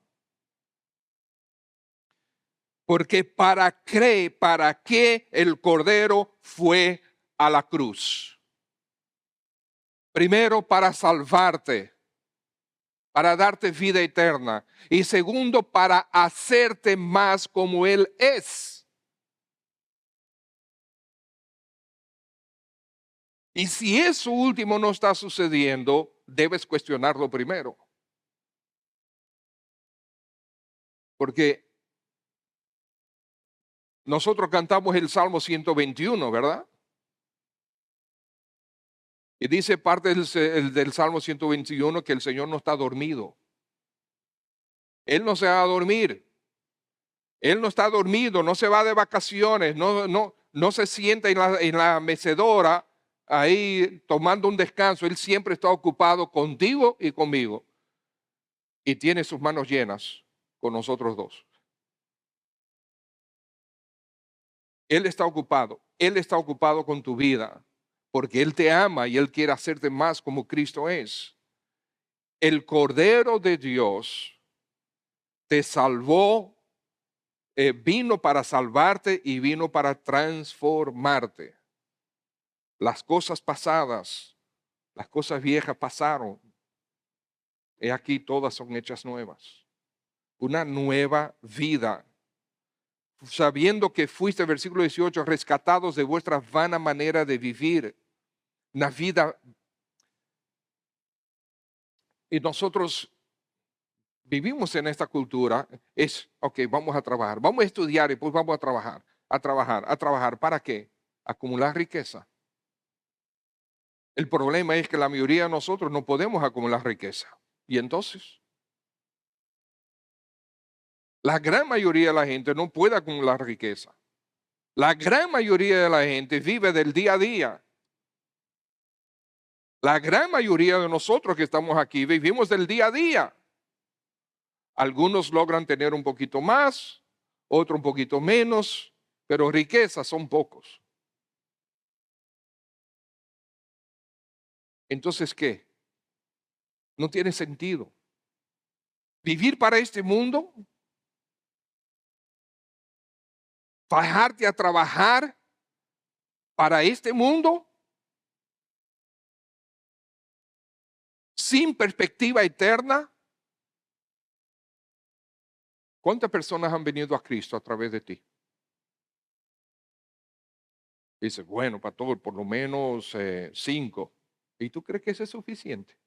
Porque ¿para qué el Cordero fue a la cruz? Primero, para salvarte, para darte vida eterna. Y segundo, para hacerte más como Él es. Y si eso último no está sucediendo, debes cuestionarlo primero. Porque nosotros cantamos el Salmo 121, ¿verdad? Y dice parte del Salmo 121 que el Señor no está dormido. Él no se va a dormir. Él no está dormido, no se va de vacaciones, no se sienta en la mecedora ahí tomando un descanso. Él siempre está ocupado contigo y conmigo. Y tiene sus manos llenas con nosotros dos. Él está ocupado con tu vida, porque Él te ama y Él quiere hacerte más como Cristo es. El Cordero de Dios te salvó, vino para salvarte y vino para transformarte. Las cosas pasadas, las cosas viejas pasaron. He aquí todas son hechas nuevas. Una nueva vida. Sabiendo que fuiste, versículo 18, rescatados de vuestra vana manera de vivir. Una vida. Y nosotros vivimos en esta cultura, ok, vamos a trabajar, vamos a estudiar y pues vamos a trabajar, a trabajar, a trabajar. ¿Para qué? Acumular riqueza. El problema es que la mayoría de nosotros no podemos acumular riqueza. Y entonces, la gran mayoría de la gente no puede acumular riqueza. La gran mayoría de la gente vive del día a día. La gran mayoría de nosotros que estamos aquí vivimos del día a día. Algunos logran tener un poquito más, otros un poquito menos, pero riquezas son pocos. Entonces, ¿qué? No tiene sentido. Vivir para este mundo, bajarte a trabajar para este mundo, sin perspectiva eterna. ¿Cuántas personas han venido a Cristo a través de ti? Dice, bueno, pastor, por lo menos 5. ¿Y tú crees que eso es suficiente?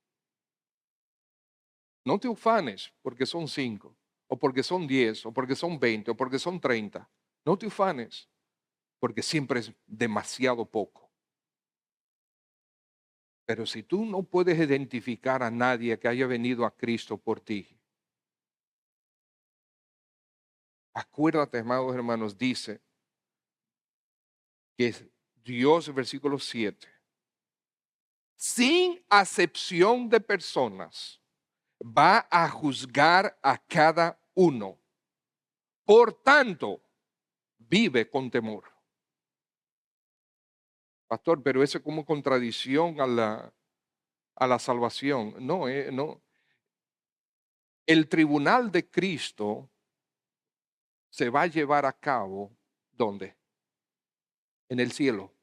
No te ufanes porque son 5, o porque son 10, o porque son 20, o porque son 30. No te ufanes porque siempre es demasiado poco. Pero si tú no puedes identificar a nadie que haya venido a Cristo por ti, acuérdate, amados hermanos, dice que Dios, versículo 7, sin acepción de personas, va a juzgar a cada uno. Por tanto, vive con temor. Pastor, pero eso es como contradicción a la salvación. No, no. El tribunal de Cristo se va a llevar a cabo, ¿dónde? En el cielo.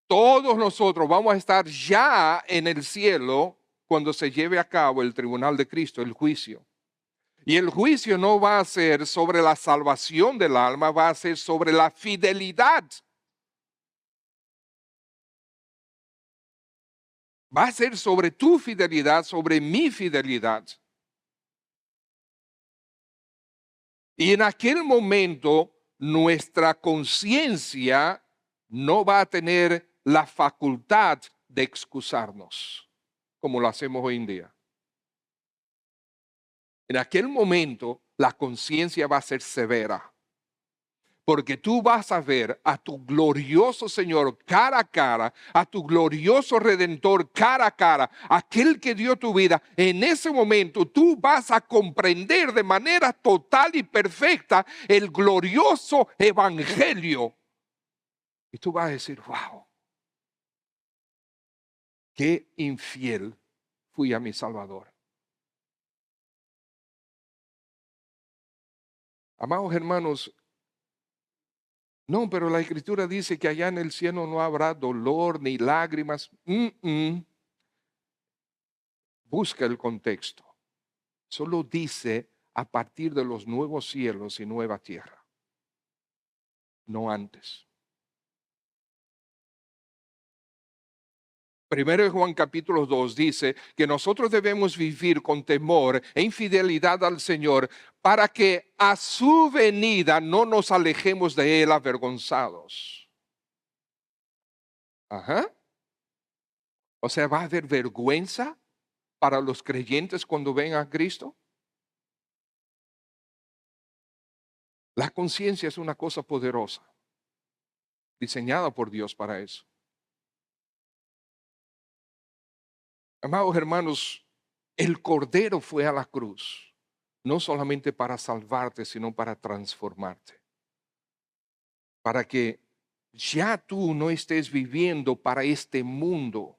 Todos nosotros vamos a estar ya en el cielo cuando se lleve a cabo el tribunal de Cristo, el juicio. Y el juicio no va a ser sobre la salvación del alma, va a ser sobre la fidelidad. Va a ser sobre tu fidelidad, sobre mi fidelidad. Y en aquel momento nuestra conciencia no va a tener la facultad de excusarnos, como lo hacemos hoy en día. En aquel momento la conciencia va a ser severa. Porque tú vas a ver a tu glorioso Señor cara a cara, a tu glorioso Redentor cara a cara, aquel que dio tu vida. En ese momento tú vas a comprender de manera total y perfecta el glorioso evangelio. Y tú vas a decir, wow, qué infiel fui a mi Salvador. Amados hermanos, no, pero la Escritura dice que allá en el cielo no habrá dolor ni lágrimas. Busca el contexto. Solo dice a partir de los nuevos cielos y nueva tierra, no antes. Primero de Juan capítulo 2 dice que nosotros debemos vivir con temor e infidelidad al Señor para que a su venida no nos alejemos de Él avergonzados. Ajá. O sea, ¿va a haber vergüenza para los creyentes cuando ven a Cristo? La conciencia es una cosa poderosa, diseñada por Dios para eso. Amados hermanos, el Cordero fue a la cruz, no solamente para salvarte, sino para transformarte. Para que ya tú no estés viviendo para este mundo.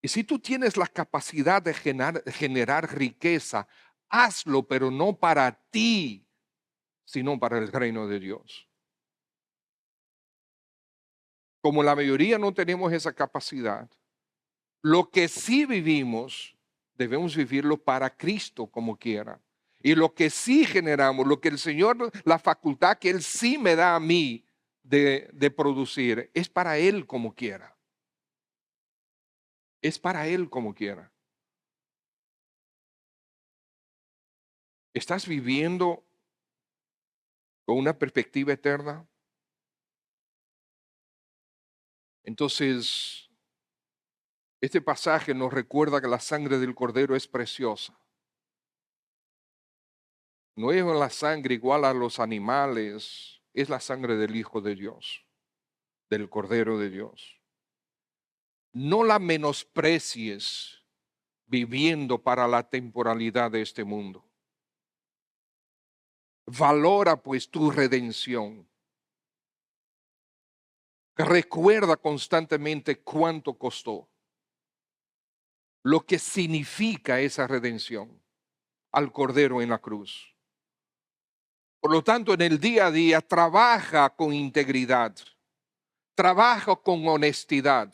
Y si tú tienes la capacidad de generar riqueza, hazlo, pero no para ti, sino para el reino de Dios. Como la mayoría no tenemos esa capacidad, lo que sí vivimos, debemos vivirlo para Cristo como quiera. Y lo que sí generamos, lo que el Señor, la facultad que Él sí me da a mí de producir, es para Él como quiera. Es para Él como quiera. ¿Estás viviendo con una perspectiva eterna? Entonces, este pasaje nos recuerda que la sangre del Cordero es preciosa. No es la sangre igual a los animales, es la sangre del Hijo de Dios, del Cordero de Dios. No la menosprecies viviendo para la temporalidad de este mundo. Valora pues tu redención. Recuerda constantemente cuánto costó, lo que significa esa redención al Cordero en la cruz. Por lo tanto, en el día a día trabaja con integridad, trabaja con honestidad,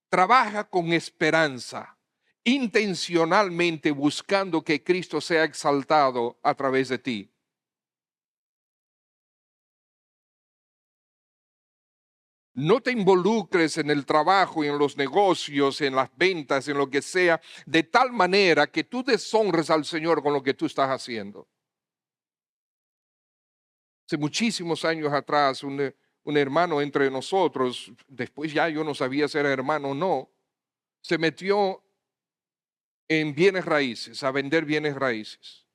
trabaja con esperanza, intencionalmente buscando que Cristo sea exaltado a través de ti. No te involucres en el trabajo y en los negocios, en las ventas, en lo que sea, de tal manera que tú deshonres al Señor con lo que tú estás haciendo. Hace muchísimos años atrás, un hermano entre nosotros, después ya yo no sabía si era hermano o no, se metió en bienes raíces, a vender bienes raíces.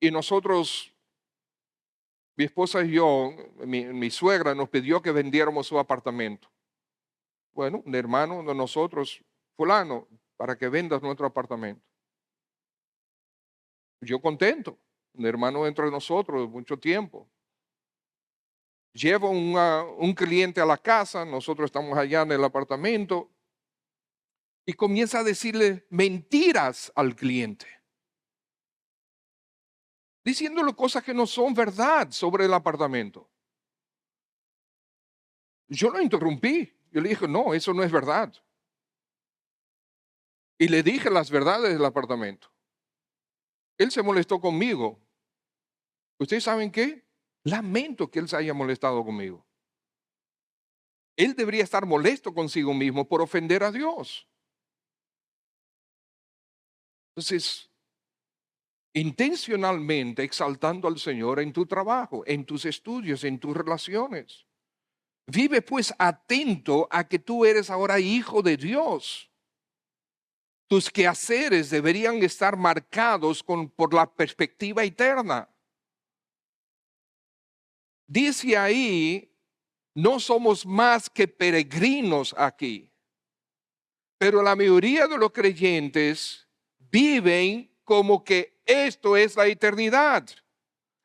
Y nosotros, mi esposa y yo, mi suegra nos pidió que vendiéramos su apartamento. Bueno, un hermano de nosotros, fulano, para que vendas nuestro apartamento. Yo contento, un hermano entre nosotros, mucho tiempo. Llevo un cliente a la casa, nosotros estamos allá en el apartamento, y comienza a decirle mentiras al cliente, diciéndole cosas que no son verdad sobre el apartamento. Yo lo interrumpí, yo le dije, no, eso no es verdad. Y le dije las verdades del apartamento. Él se molestó conmigo. ¿Ustedes saben qué? Lamento que él se haya molestado conmigo. Él debería estar molesto consigo mismo por ofender a Dios. Entonces, intencionalmente exaltando al Señor en tu trabajo, en tus estudios, en tus relaciones. Vive pues atento a que tú eres ahora hijo de Dios. Tus quehaceres deberían estar marcados por la perspectiva eterna. Dice ahí, no somos más que peregrinos aquí. Pero la mayoría de los creyentes viven como que esto es la eternidad.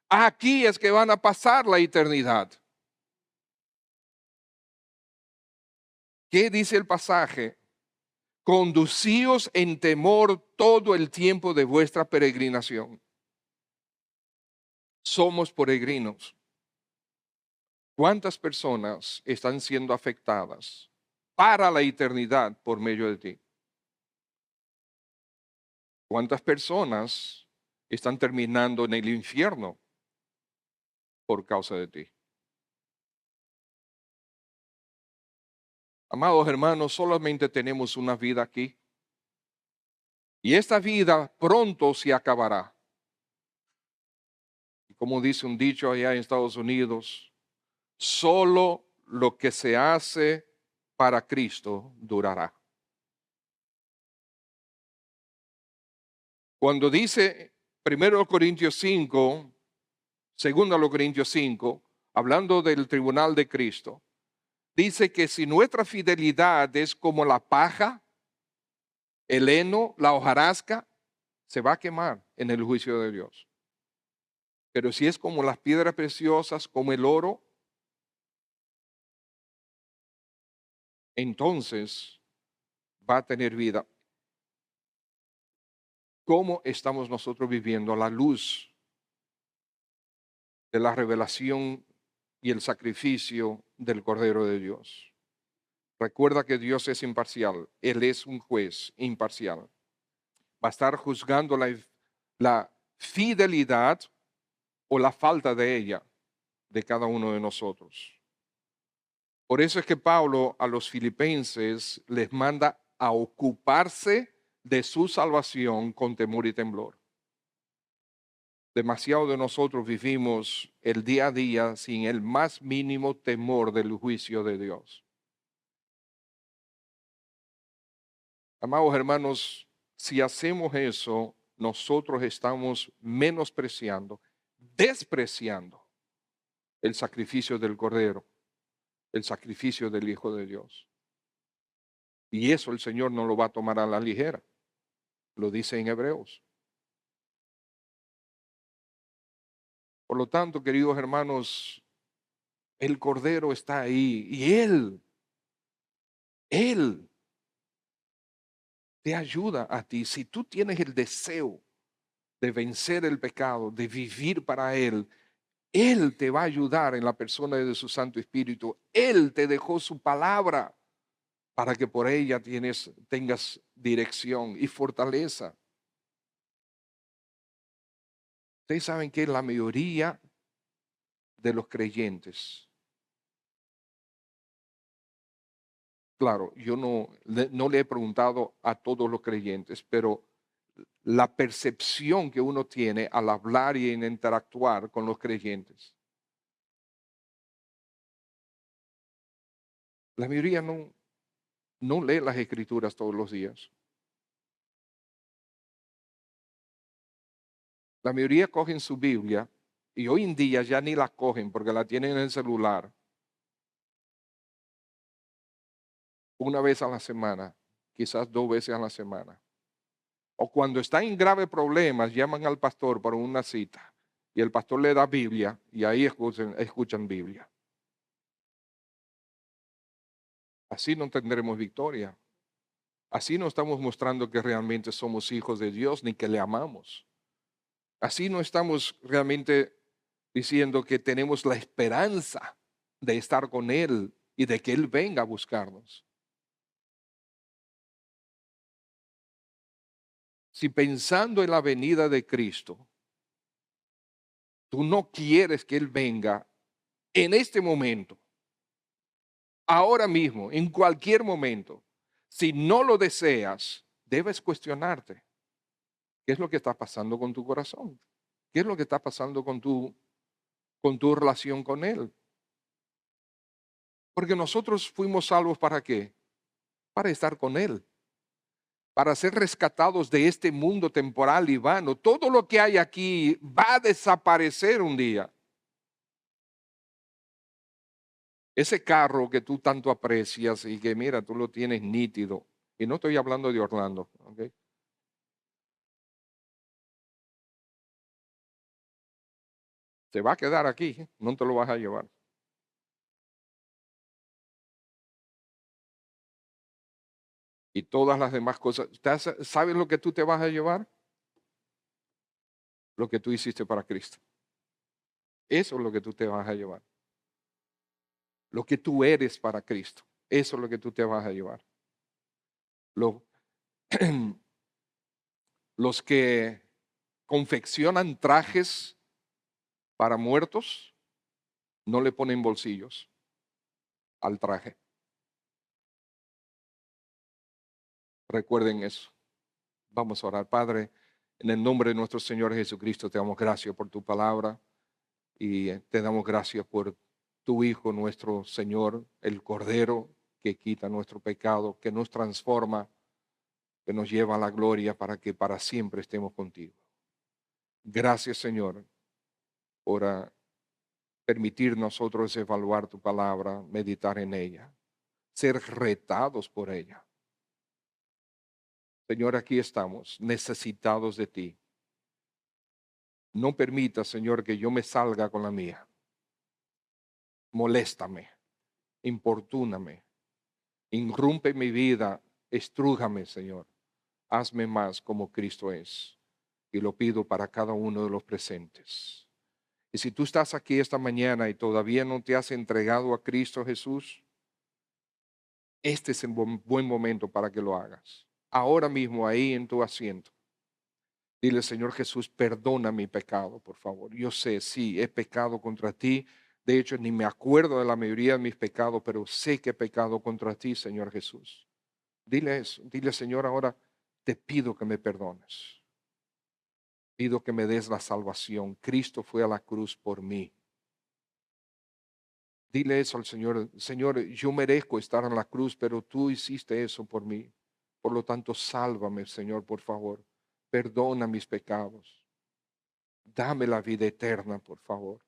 Aquí es que van a pasar la eternidad. ¿Qué dice el pasaje? Conducíos en temor todo el tiempo de vuestra peregrinación. Somos peregrinos. ¿Cuántas personas están siendo afectadas para la eternidad por medio de ti? ¿Cuántas personas están terminando en el infierno por causa de ti? Amados hermanos, solamente tenemos una vida aquí. Y esta vida pronto se acabará. Y como dice un dicho allá en Estados Unidos, solo lo que se hace para Cristo durará. Cuando dice 1 Corintios 5, 2 Corintios 5, hablando del tribunal de Cristo, dice que si nuestra fidelidad es como la paja, el heno, la hojarasca, se va a quemar en el juicio de Dios. Pero si es como las piedras preciosas, como el oro, entonces va a tener vida. ¿Cómo estamos nosotros viviendo a la luz de la revelación y el sacrificio del Cordero de Dios? Recuerda que Dios es imparcial. Él es un juez imparcial. Va a estar juzgando la fidelidad o la falta de ella de cada uno de nosotros. Por eso es que Pablo a los filipenses les manda a ocuparse de su salvación con temor y temblor. Demasiado de nosotros vivimos el día a día sin el más mínimo temor del juicio de Dios. Amados hermanos, si hacemos eso, nosotros estamos menospreciando, despreciando el sacrificio del Cordero, el sacrificio del Hijo de Dios. Y eso el Señor no lo va a tomar a la ligera. Lo dice en Hebreos. Por lo tanto, queridos hermanos, el Cordero está ahí y Él te ayuda a ti. Si tú tienes el deseo de vencer el pecado, de vivir para Él te va a ayudar en la persona de su Santo Espíritu. Él te dejó su palabra para que por ella tengas dirección y fortaleza. Ustedes saben que la mayoría de los creyentes, claro, yo no le he preguntado a todos los creyentes, pero la percepción que uno tiene al hablar y en interactuar con los creyentes, la mayoría no lee las escrituras todos los días. La mayoría cogen su Biblia y hoy en día ya ni la cogen porque la tienen en el celular una vez a la semana, quizás 2 veces a la semana. O cuando están en graves problemas, llaman al pastor para una cita y el pastor le da Biblia y ahí escuchan Biblia. Así no tendremos victoria. Así no estamos mostrando que realmente somos hijos de Dios ni que le amamos. Así no estamos realmente diciendo que tenemos la esperanza de estar con Él y de que Él venga a buscarnos. Si pensando en la venida de Cristo, tú no quieres que Él venga en este momento, ahora mismo, en cualquier momento, si no lo deseas, debes cuestionarte. ¿Qué es lo que está pasando con tu corazón? ¿Qué es lo que está pasando con tu relación con Él? Porque nosotros fuimos salvos ¿para qué? Para estar con Él, para ser rescatados de este mundo temporal y vano. Todo lo que hay aquí va a desaparecer un día. Ese carro que tú tanto aprecias y que mira, tú lo tienes nítido. Y no estoy hablando de Orlando, ¿ok? Te va a quedar aquí, no te lo vas a llevar. Y todas las demás cosas. ¿Sabes lo que tú te vas a llevar? Lo que tú hiciste para Cristo. Eso es lo que tú te vas a llevar. Lo que tú eres para Cristo. Eso es lo que tú te vas a llevar. Lo- los que confeccionan trajes para muertos no le ponen bolsillos al traje. Recuerden eso. Vamos a orar. Padre, en el nombre de nuestro Señor Jesucristo, te damos gracias por tu palabra y te damos gracias por tu Hijo, nuestro Señor, el Cordero que quita nuestro pecado, que nos transforma, que nos lleva a la gloria para que para siempre estemos contigo. Gracias, Señor, por permitir nosotros evaluar tu palabra, meditar en ella, ser retados por ella. Señor, aquí estamos, necesitados de ti. No permita, Señor, que yo me salga con la mía. Moléstame, importúname, irrumpe mi vida, estrújame, Señor. Hazme más como Cristo es. Y lo pido para cada uno de los presentes. Y si tú estás aquí esta mañana y todavía no te has entregado a Cristo Jesús, este es el buen momento para que lo hagas. Ahora mismo ahí en tu asiento. Dile, Señor Jesús, perdona mi pecado, por favor. Yo sé, sí, he pecado contra ti. De hecho, ni me acuerdo de la mayoría de mis pecados, pero sé que he pecado contra ti, Señor Jesús. Dile eso. Dile, Señor, ahora te pido que me perdones. Pido que me des la salvación. Cristo fue a la cruz por mí. Dile eso al Señor. Señor, yo merezco estar en la cruz, pero tú hiciste eso por mí. Por lo tanto, sálvame, Señor, por favor. Perdona mis pecados. Dame la vida eterna, por favor.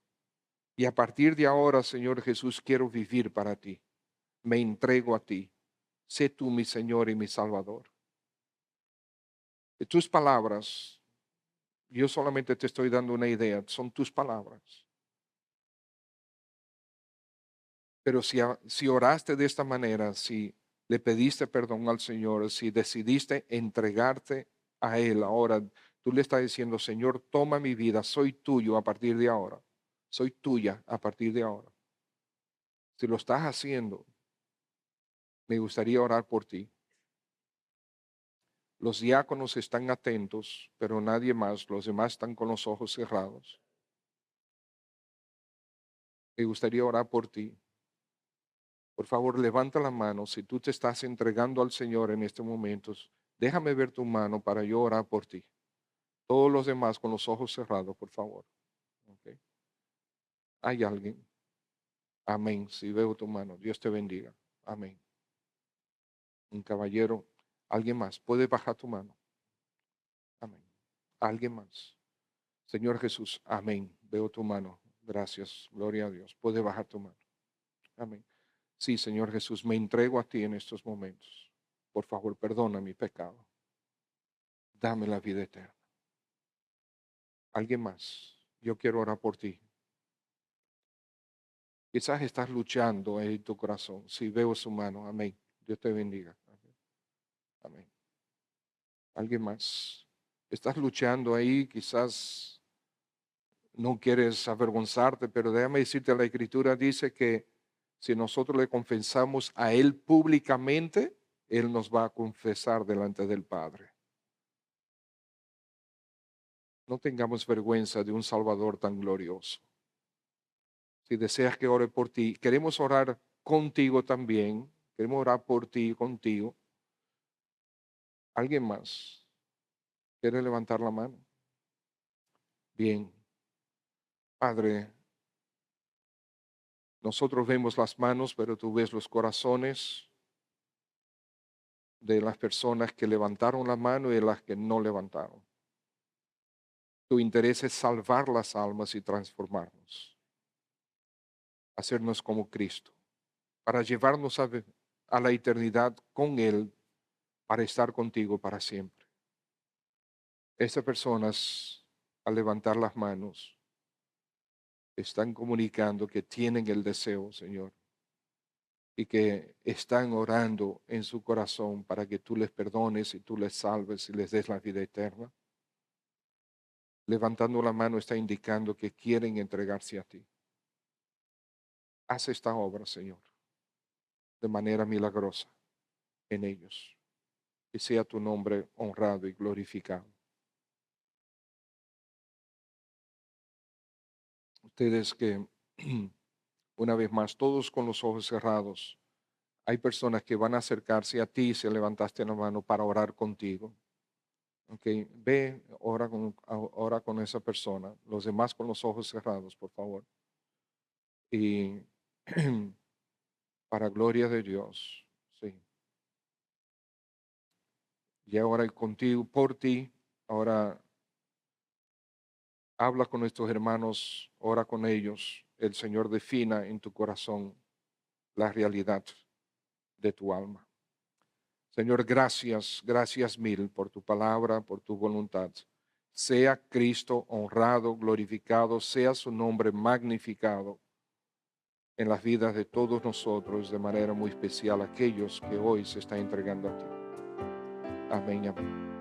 Y a partir de ahora, Señor Jesús, quiero vivir para ti. Me entrego a ti. Sé tú mi Señor y mi Salvador. De tus palabras, yo solamente te estoy dando una idea, son tus palabras. Pero si oraste de esta manera, si le pediste perdón al Señor, si decidiste entregarte a Él ahora, tú le estás diciendo, Señor, toma mi vida, soy tuyo a partir de ahora. Soy tuya a partir de ahora. Si lo estás haciendo, me gustaría orar por ti. Los diáconos están atentos, pero nadie más. Los demás están con los ojos cerrados. Me gustaría orar por ti. Por favor, levanta la mano. Si tú te estás entregando al Señor en este momento, déjame ver tu mano para yo orar por ti. Todos los demás con los ojos cerrados, por favor. ¿Ok? ¿Hay alguien? Amén. Si veo tu mano, Dios te bendiga. Amén. Un caballero. ¿Alguien más? ¿Puede bajar tu mano? Amén. ¿Alguien más? Señor Jesús, amén. Veo tu mano. Gracias. Gloria a Dios. Puede bajar tu mano. Amén. Sí, Señor Jesús, me entrego a ti en estos momentos. Por favor, perdona mi pecado. Dame la vida eterna. ¿Alguien más? Yo quiero orar por ti. Quizás estás luchando en tu corazón. Si veo su mano, amén. Dios te bendiga. Amén. Amén. ¿Alguien más? Estás luchando ahí, quizás no quieres avergonzarte, pero déjame decirte, la Escritura dice que si nosotros le confesamos a Él públicamente, Él nos va a confesar delante del Padre. No tengamos vergüenza de un Salvador tan glorioso. Si deseas que ore por ti, queremos orar contigo también. Queremos orar por ti y contigo. ¿Alguien más quiere levantar la mano? Bien. Padre, nosotros vemos las manos, pero tú ves los corazones de las personas que levantaron la mano y de las que no levantaron. Tu interés es salvar las almas y transformarnos, hacernos como Cristo, para llevarnos a la eternidad con Él, para estar contigo para siempre. Estas personas, al levantar las manos, están comunicando que tienen el deseo, Señor, y que están orando en su corazón para que tú les perdones y tú les salves y les des la vida eterna. Levantando la mano está indicando que quieren entregarse a ti. Haz esta obra, Señor, de manera milagrosa en ellos. Que sea tu nombre honrado y glorificado. Ustedes que, una vez más, todos con los ojos cerrados, hay personas que van a acercarse a ti si levantaste la mano para orar contigo. Okay, ve, ora con esa persona. Los demás con los ojos cerrados, por favor. Y para gloria de Dios, sí. Y ahora contigo, por ti, ahora habla con nuestros hermanos, ora con ellos. El Señor defina en tu corazón la realidad de tu alma. Señor, gracias, gracias mil por tu palabra, por tu voluntad. Sea Cristo honrado, glorificado, sea su nombre magnificado en las vidas de todos nosotros, de manera muy especial aquellos que hoy se están entregando a ti. Amén, amén.